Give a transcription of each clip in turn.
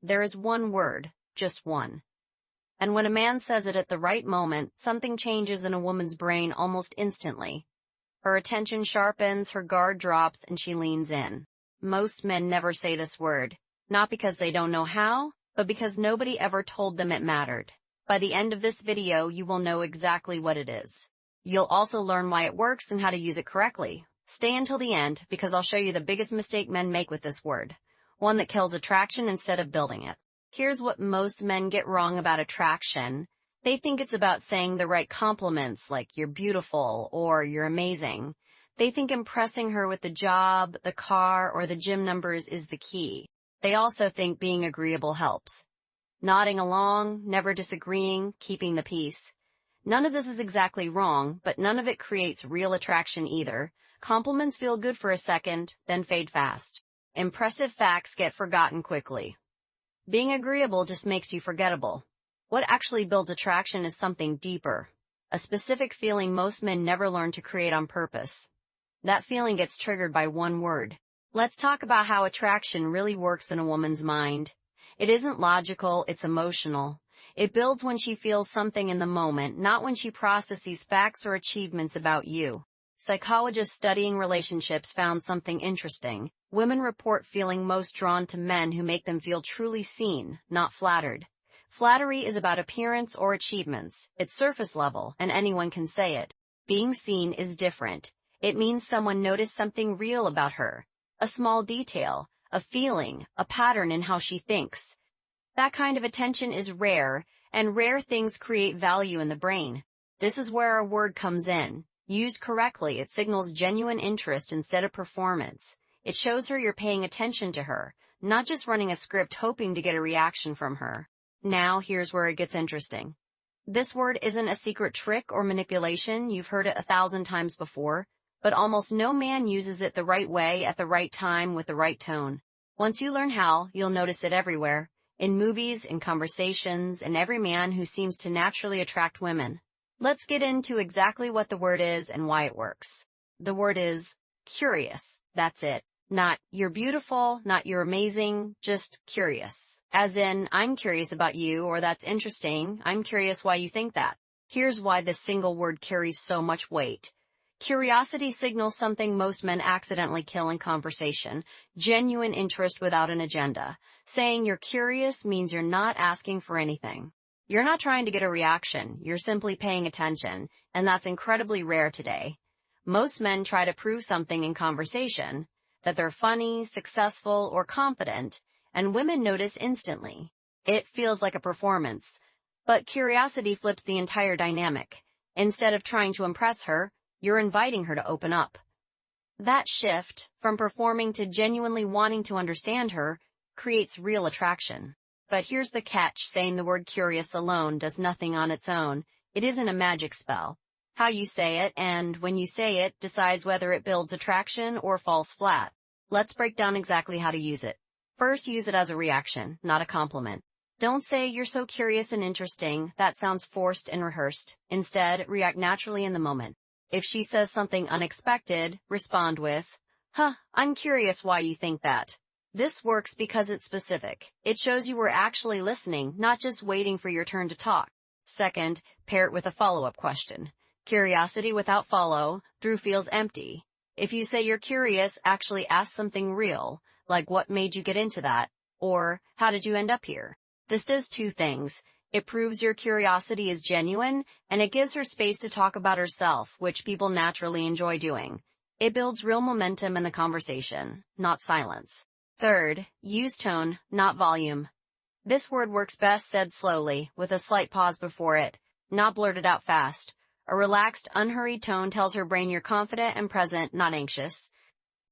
There is one word, just one. And when a man says it at the right moment, something changes in a woman's brain almost instantly. Her attention sharpens, her guard drops, and she leans in. Most men never say this word, not because they don't know how, but because nobody ever told them it mattered. By the end of this video, you will know exactly what it is. You'll also learn why it works and how to use it correctly. Stay until the end, because I'll show you the biggest mistake men make with this word. One that kills attraction instead of building it. Here's what most men get wrong about attraction. They think it's about saying the right compliments like you're beautiful or you're amazing. They think impressing her with the job, the car, or the gym numbers is the key. They also think being agreeable helps. Nodding along, never disagreeing, keeping the peace. None of this is exactly wrong, but none of it creates real attraction either. Compliments feel good for a second, then fade fast. Impressive facts get forgotten quickly. Being agreeable just makes you forgettable. What actually builds attraction is something deeper. A specific feeling most men never learn to create on purpose. That feeling gets triggered by one word. Let's talk about how attraction really works in a woman's mind. It isn't logical, it's emotional. It builds when she feels something in the moment, not when she processes facts or achievements about you. Psychologists studying relationships found something interesting. Women report feeling most drawn to men who make them feel truly seen, not flattered. Flattery is about appearance or achievements. It's surface level, and anyone can say it. Being seen is different. It means someone noticed something real about her. A small detail, a feeling, a pattern in how she thinks. That kind of attention is rare, and rare things create value in the brain. This is where our word comes in. Used correctly, it signals genuine interest instead of performance. It shows her you're paying attention to her, not just running a script hoping to get a reaction from her. Now, here's where it gets interesting. This word isn't a secret trick or manipulation. You've heard it 1,000 times before, but almost no man uses it the right way at the right time with the right tone. Once you learn how, you'll notice it everywhere. In movies, in conversations, in every man who seems to naturally attract women. Let's get into exactly what the word is and why it works. The word is curious. That's it. Not you're beautiful, not you're amazing, just curious. As in, I'm curious about you, or that's interesting, I'm curious why you think that. Here's why this single word carries so much weight. Curiosity signals something most men accidentally kill in conversation, genuine interest without an agenda. Saying you're curious means you're not asking for anything. You're not trying to get a reaction, you're simply paying attention, and that's incredibly rare today. Most men try to prove something in conversation, that they're funny, successful, or confident, and women notice instantly. It feels like a performance. But curiosity flips the entire dynamic. Instead of trying to impress her, you're inviting her to open up. That shift, from performing to genuinely wanting to understand her, creates real attraction. But here's the catch, saying the word curious alone does nothing on its own. It isn't a magic spell. How you say it, and when you say it, decides whether it builds attraction or falls flat. Let's break down exactly how to use it. First, use it as a reaction, not a compliment. Don't say, you're so curious and interesting, that sounds forced and rehearsed. Instead, react naturally in the moment. If she says something unexpected, respond with, I'm curious why you think that. This works because it's specific. It shows you were actually listening, not just waiting for your turn to talk. Second, pair it with a follow-up question. Curiosity without follow-through feels empty. If you say you're curious, actually ask something real, like what made you get into that, or how did you end up here? This does two things. It proves your curiosity is genuine, and it gives her space to talk about herself, which people naturally enjoy doing. It builds real momentum in the conversation, not silence. Third, use tone, not volume. This word works best said slowly, with a slight pause before it, not blurted out fast. A relaxed, unhurried tone tells her brain you're confident and present, not anxious.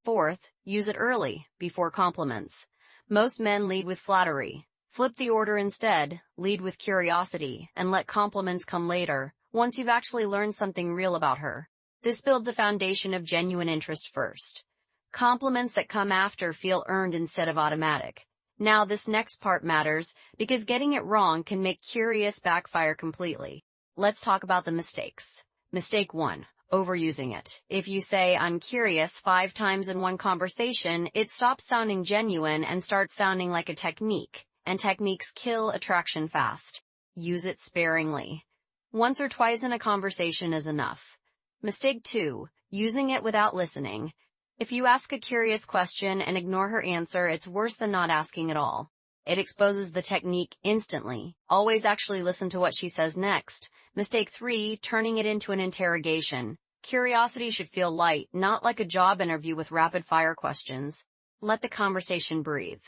Fourth, use it early, before compliments. Most men lead with flattery. Flip the order instead, lead with curiosity, and let compliments come later, once you've actually learned something real about her. This builds a foundation of genuine interest first. Compliments that come after feel earned instead of automatic. Now this next part matters, because getting it wrong can make curious backfire completely. Let's talk about the mistakes. Mistake 1. Overusing it. If you say, I'm curious 5 times in one conversation, it stops sounding genuine and starts sounding like a technique. and techniques kill attraction fast. Use it sparingly. Once or twice in a conversation is enough. Mistake 2. Using it without listening. If you ask a curious question and ignore her answer, it's worse than not asking at all. It exposes the technique instantly. Always actually listen to what she says next. Mistake 3. Turning it into an interrogation. Curiosity should feel light, not like a job interview with rapid-fire questions. Let the conversation breathe.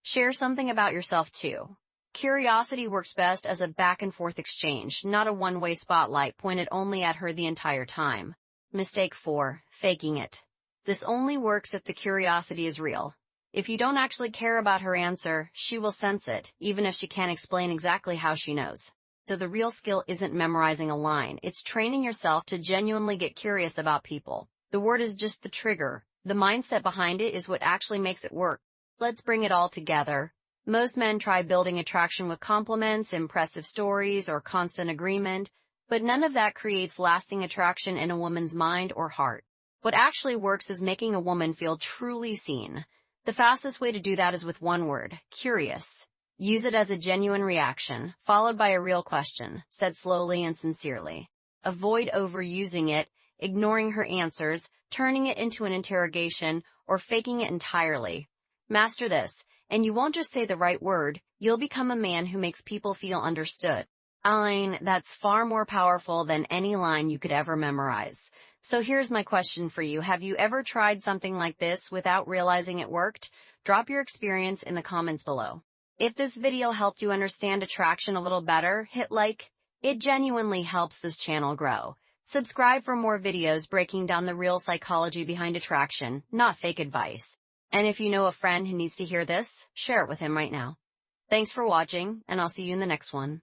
Share something about yourself too. Curiosity works best as a back-and-forth exchange, not a one-way spotlight pointed only at her the entire time. Mistake 4. Faking it. This only works if the curiosity is real. If you don't actually care about her answer, she will sense it, even if she can't explain exactly how she knows. So the real skill isn't memorizing a line, it's training yourself to genuinely get curious about people. The word is just the trigger. The mindset behind it is what actually makes it work. Let's bring it all together. Most men try building attraction with compliments, impressive stories, or constant agreement, but none of that creates lasting attraction in a woman's mind or heart. What actually works is making a woman feel truly seen. The fastest way to do that is with one word: curious. Use it as a genuine reaction, followed by a real question, said slowly and sincerely. Avoid overusing it, ignoring her answers, turning it into an interrogation, or faking it entirely. Master this, and you won't just say the right word, you'll become a man who makes people feel understood. A line that's far more powerful than any line you could ever memorize. So here's my question for you. Have you ever tried something like this without realizing it worked? Drop your experience in the comments below. If this video helped you understand attraction a little better, hit like. It genuinely helps this channel grow. Subscribe for more videos breaking down the real psychology behind attraction, not fake advice. And if you know a friend who needs to hear this, share it with him right now. Thanks for watching, and I'll see you in the next one.